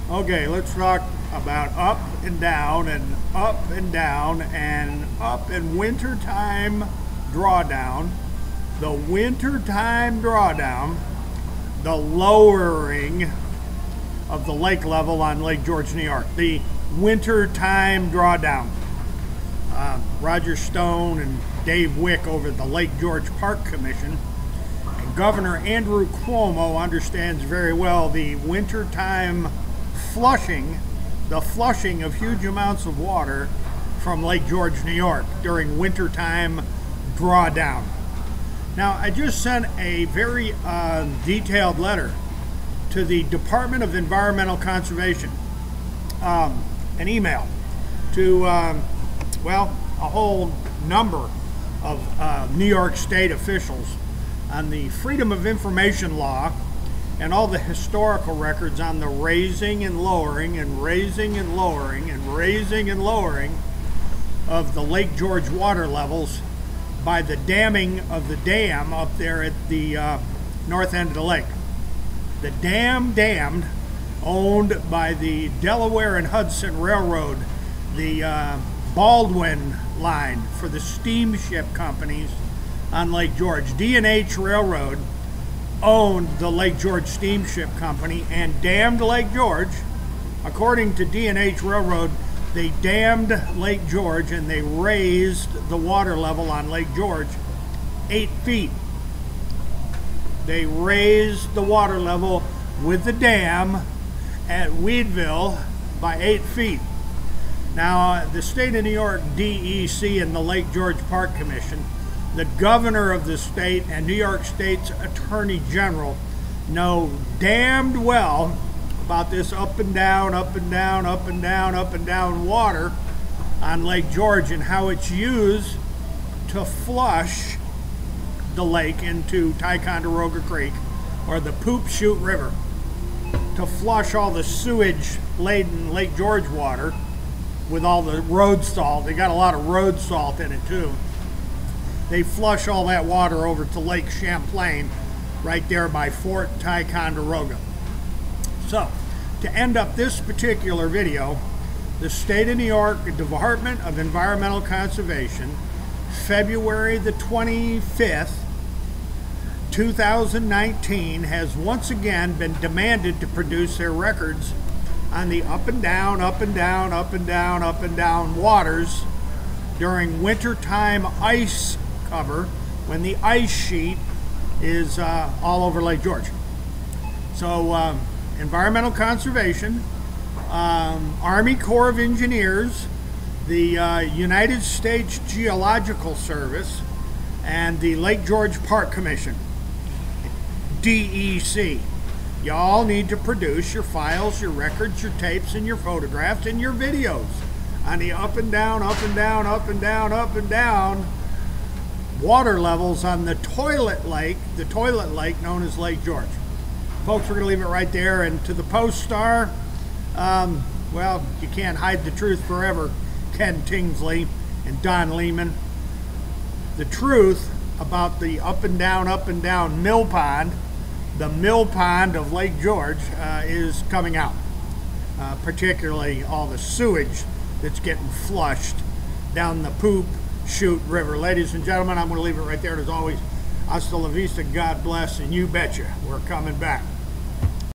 Okay, let's talk about up and down and up and down and up in wintertime drawdown. The wintertime drawdown, the lowering of the lake level on Lake George, New York. The wintertime drawdown. Roger Stone and Dave Wick over at the Lake George Park Commission. And Governor Andrew Cuomo understands very well the wintertime flushing, the flushing of huge amounts of water from Lake George, New York during wintertime drawdown. Now, I just sent a very detailed letter to the Department of Environmental Conservation, an email to, well, a whole number of New York State officials on the Freedom of Information law and all the historical records on the raising and lowering and raising and lowering and raising and lowering of the Lake George water levels by the damming of the dam up there at the north end of the lake. The dam dammed, owned by the Delaware and Hudson Railroad, the Baldwin line for the steamship companies on Lake George. D&H Railroad owned the Lake George Steamship Company and dammed Lake George. According to D&H Railroad, they dammed Lake George and they raised the water level on Lake George 8 feet. They raised the water level with the dam at Weedville by 8 feet. Now, the state of New York DEC and the Lake George Park Commission, the governor of the state and New York State's Attorney General know damned well about this up and down, up and down, up and down, up and down water on Lake George and how it's used to flush the lake into Ticonderoga Creek or the Poop Chute River, to flush all the sewage-laden Lake George water with all the road salt. They got a lot of road salt in it too. They flush all that water over to Lake Champlain right there by Fort Ticonderoga. So, to end up this particular video, the State of New York Department of Environmental Conservation, February the 25th, 2019, has once again been demanded to produce their records on the up and down, up and down, up and down, up and down waters during wintertime ice cover when the ice sheet is all over Lake George. So Environmental Conservation, Army Corps of Engineers, the United States Geological Service, and the Lake George Park Commission, DEC. Y'all need to produce your files, your records, your tapes, and your photographs, and your videos on the up and down, up and down, up and down, up and down water levels on the toilet lake known as Lake George. Folks, we're going to leave it right there. And to the Post-Star, well, you can't hide the truth forever, Ken Tingsley and Don Lehman. The truth about the up and down mill pond, the mill pond of Lake George, is coming out. Particularly all the sewage that's getting flushed down the Poop Chute River. Ladies and gentlemen, I'm going to leave it right there. And as always, hasta la vista, God bless, and you betcha, we're coming back.